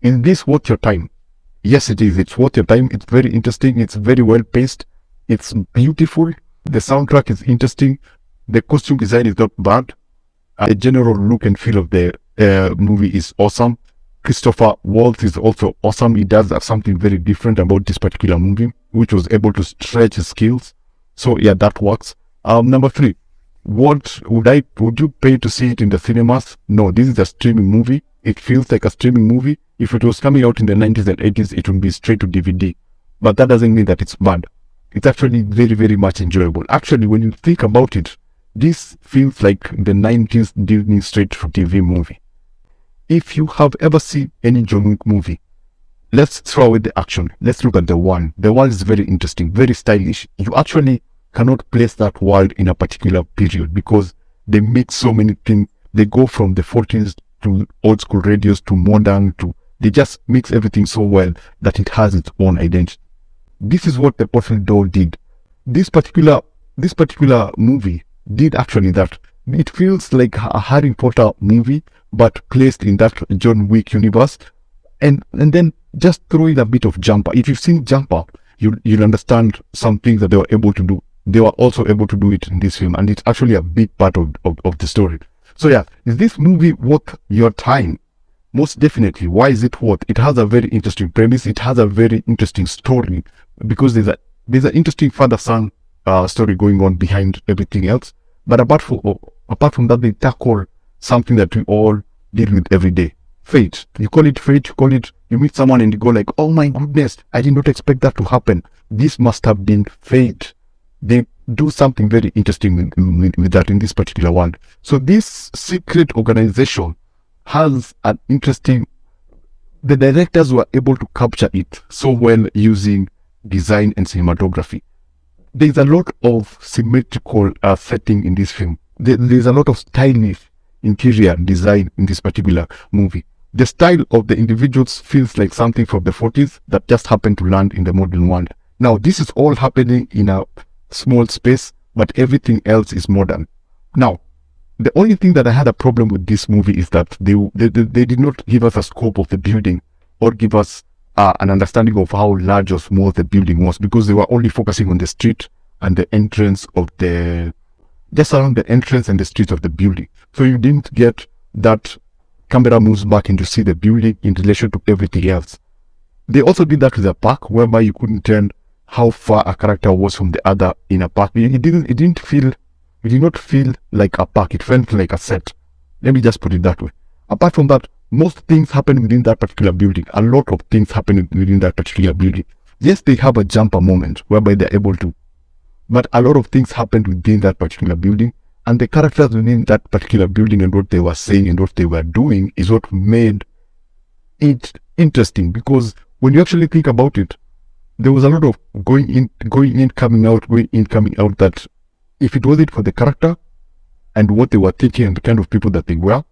In this Worth Your Time, yes, it is. It's worth your time. It's very interesting. It's very well paced. It's beautiful. The soundtrack is interesting. The costume design is not bad. The general look and feel of the movie is awesome. Christoph Waltz is also awesome. He does something very different about this particular movie, which was able to stretch his skills. So yeah, that works. Number 3, would you pay to see it in the cinemas? No, this is a streaming movie. It feels like a streaming movie. If it was coming out in the 90s and 80s, it would be straight to DVD. But that doesn't mean that it's bad. It's actually very, very much enjoyable. Actually, when you think about it, this feels like the 90s Disney straight to TV movie. If you have ever seen any John Wick movie, let's throw away the action. Let's look at the one. The one is very interesting, very stylish. You actually cannot place that world in a particular period because they mix so many things. They go from the 40s to old school radios to modern to, they just mix everything so well that it has its own identity. This is what the Portrait Doll did. This particular movie did actually that. It feels like a Harry Potter movie, but placed in that John Wick universe. And then just throw in a bit of Jumper. If you've seen Jumper, you'll understand some things that they were able to do. They were also able to do it in this film, and it's actually a big part of the story. So yeah, is this movie worth your time? Most definitely. Why is it worth? It has a very interesting premise. It has a very interesting story because there's an interesting father-son story going on behind everything else. But apart from that, they tackle something that we all deal with every day. Fate. You call it fate. You meet someone and you go like, oh my goodness, I did not expect that to happen. This must have been fate. They do something very interesting with that in this particular one. So this secret organization has an interesting, the directors were able to capture it so well using design and cinematography. There's a lot of symmetrical setting in this film. There's a lot of stylish interior design in this particular movie. The style of the individuals feels like something from the 40s that just happened to land in the modern world. Now, this is all happening in a small space, but everything else is modern. Now, the only thing that I had a problem with this movie is that they did not give us a scope of the building or give us an understanding of how large or small the building was, because they were only focusing on the street and the entrance of just around the entrance and the streets of the building. So you didn't get that camera moves back and you see the building in relation to everything else. They also did that with a park, whereby you couldn't tell how far a character was from the other in a park. It did not feel like a park. It felt like a set. Let me just put it that way. Apart from that, most things happen within that particular building. A lot of things happen within that particular building. Yes, they have a jumper moment whereby they're able to, but a lot of things happened within that particular building, and the characters within that particular building and what they were saying and what they were doing is what made it interesting. Because when you actually think about it, there was a lot of going in, coming out, that if it wasn't for the character and what they were thinking and the kind of people that they were,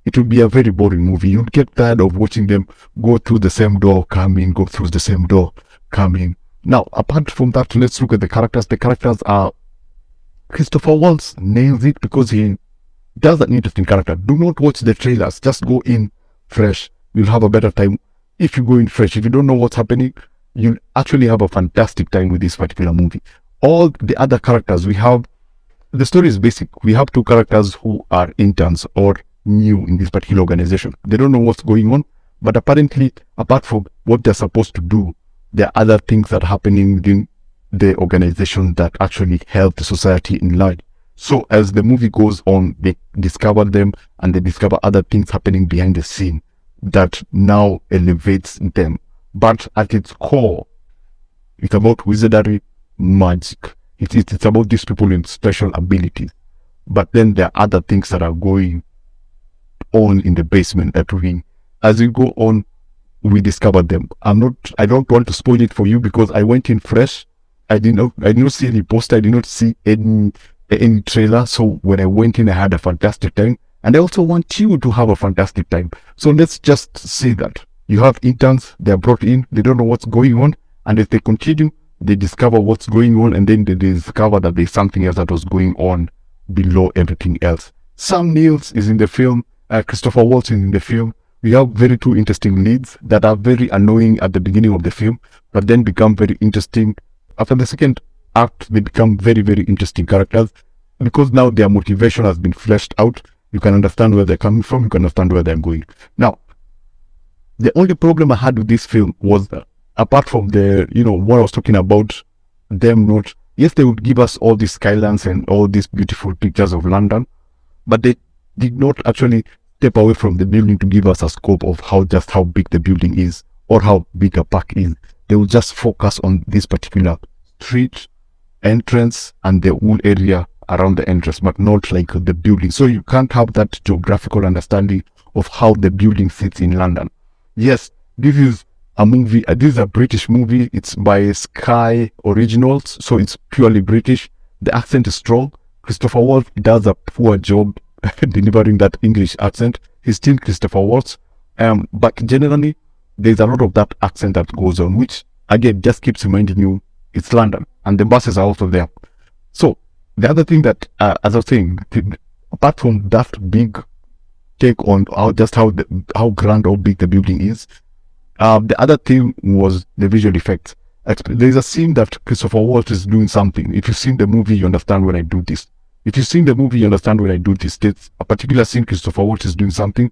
it would be a very boring movie. You'd get tired of watching them go through the same door, come in, go through the same door, come in. Now, apart from that, let's look at the characters. The characters are, Christoph Waltz nails it because he does an interesting character. Do not watch the trailers. Just go in fresh. You'll have a better time if you go in fresh. If you don't know what's happening, you'll actually have a fantastic time with this particular movie. All the other characters we have, the story is basic. We have two characters who are interns or new in this particular organization. They don't know what's going on, but apparently, apart from what they're supposed to do, there are other things that are happening within the organization that actually help the society in large. So as the movie goes on, they discover them and they discover other things happening behind the scene that now elevates them. But at its core, it's about wizardry, magic. It's about these people with special abilities. But then there are other things that are going on in the basement that as we go on, we discover them. I don't want to spoil it for you because I went in fresh. I did not see any poster. I did not see any trailer. So when I went in, I had a fantastic time. And I also want you to have a fantastic time. So let's just say that you have interns, they're brought in, they don't know what's going on. And if they continue, they discover what's going on, and then they discover that there's something else that was going on below everything else. Neill is in the film, Christoph Waltz is in the film, We have very two interesting leads that are very annoying at the beginning of the film, but then become very interesting. After the second act, they become very, very interesting characters because now their motivation has been fleshed out. You can understand where they're coming from. You can understand where they're going. Now, the only problem I had with this film was that, apart from the, what I was talking about, them not, yes, they would give us all these skylines and all these beautiful pictures of London, but they did not actually step away from the building to give us a scope of how big the building is or how big a park is. They will just focus on this particular street, entrance, and the whole area around the entrance, but not like the building. So you can't have that geographical understanding of how the building sits in London. Yes, this is a movie. This is a British movie. It's by Sky Originals, so it's purely British. The accent is strong. Christopher Waltz does a poor job delivering that English accent. He's still Christopher Waltz, but generally there's a lot of that accent that goes on, which again just keeps reminding you it's London, and the buses are also there. So the other thing that, as I was saying, apart from that big take on how grand or big the building is, the other thing was the visual effects. There's a scene that Christopher Waltz is doing something. If you've seen the movie, you understand when I do this. If you've seen the movie, you understand when I do this. There's a particular scene Christopher Waltz is doing something,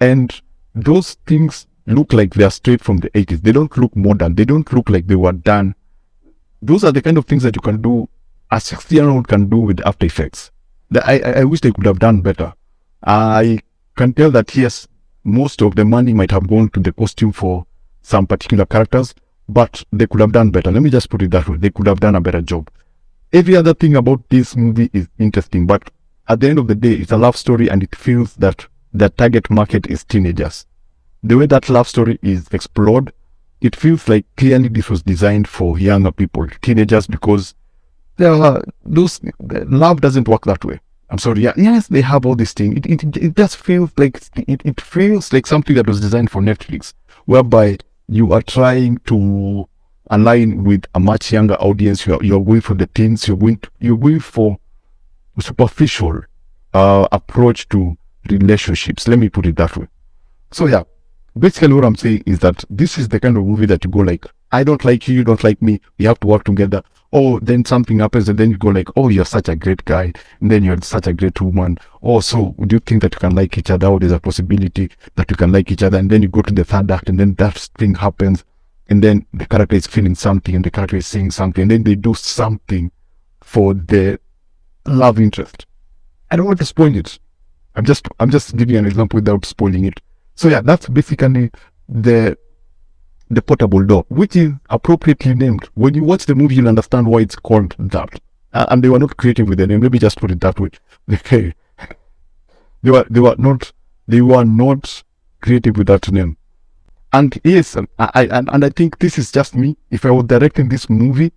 and those things look like they are straight from the 80s. They don't look modern. They don't look like they were done. Those are the kind of things that you can do, a 60-year-old can do with After Effects. I wish they could have done better. I can tell that, yes, most of the money might have gone to the costume for some particular characters, but they could have done better. Let me just put it that way. They could have done a better job. Every other thing about this movie is interesting, but at the end of the day, it's a love story, and it feels that the target market is teenagers. The way that love story is explored, it feels like clearly this was designed for younger people, teenagers, because love doesn't work that way. I'm sorry. Yes, they have all these things. It just feels like it feels like something that was designed for Netflix, whereby you are trying to align with a much younger audience. You're going for the teens. You're going for a superficial approach to relationships. Let me put it that way. So yeah, basically what I'm saying is that this is the kind of movie that you go like, I don't like you, you don't like me, we have to work together. Oh, then something happens, and then you go like, oh, you're such a great guy, and then you're such a great woman. Oh, so do you think that you can like each other? Or there's a possibility that you can like each other, and then you go to the third act, and then that thing happens, and then the character is feeling something, and the character is saying something, and then they do something for the love interest. I don't want to spoil it. I'm just giving an example without spoiling it. So yeah, that's basically the portable dog, which is appropriately named. When you watch the movie, you'll understand why it's called that. And they were not creative with the name. Let me just put it that way. They were not creative with that name. And yes, I think this is just me. If I was directing this movie,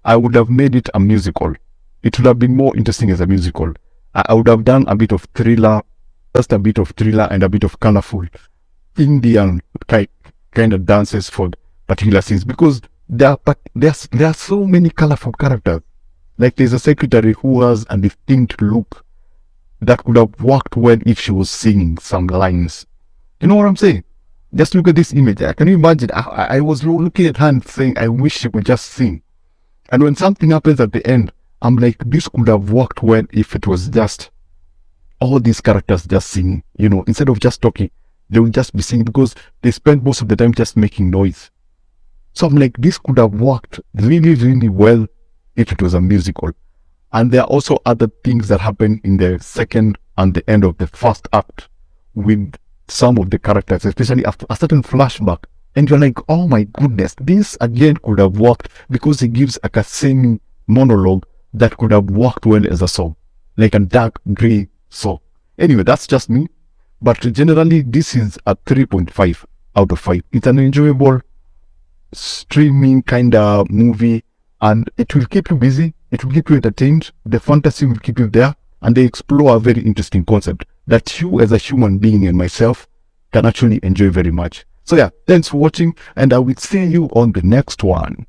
I would have made it a musical. It would have been more interesting as a musical. I would have done a bit of thriller, just a bit of thriller and a bit of colorful Indian kind of dances for particular scenes, because there are so many colorful characters. Like there's a secretary who has a distinct look that could have worked well if she was singing some lines. You know what I'm saying? Just look at this image. Can you imagine? I was looking at her and saying, I wish she could just sing. And when something happens at the end, I'm like, this could have worked well if it was just all these characters just singing. Instead of just talking, they will just be singing, because they spend most of the time just making noise. So I'm like, this could have worked really, really well if it was a musical. And there are also other things that happen in the second and the end of the first act with some of the characters, especially after a certain flashback. And you're like, oh my goodness, this again could have worked, because it gives like a semi monologue that could have worked well as a song, like a dark grey song. Anyway, that's just me. But generally, this is a 3.5 out of 5. It's an enjoyable streaming kind of movie, and it will keep you busy. It will keep you entertained. The fantasy will keep you there, and they explore a very interesting concept that you as a human being and myself can actually enjoy very much. So yeah, thanks for watching, and I will see you on the next one.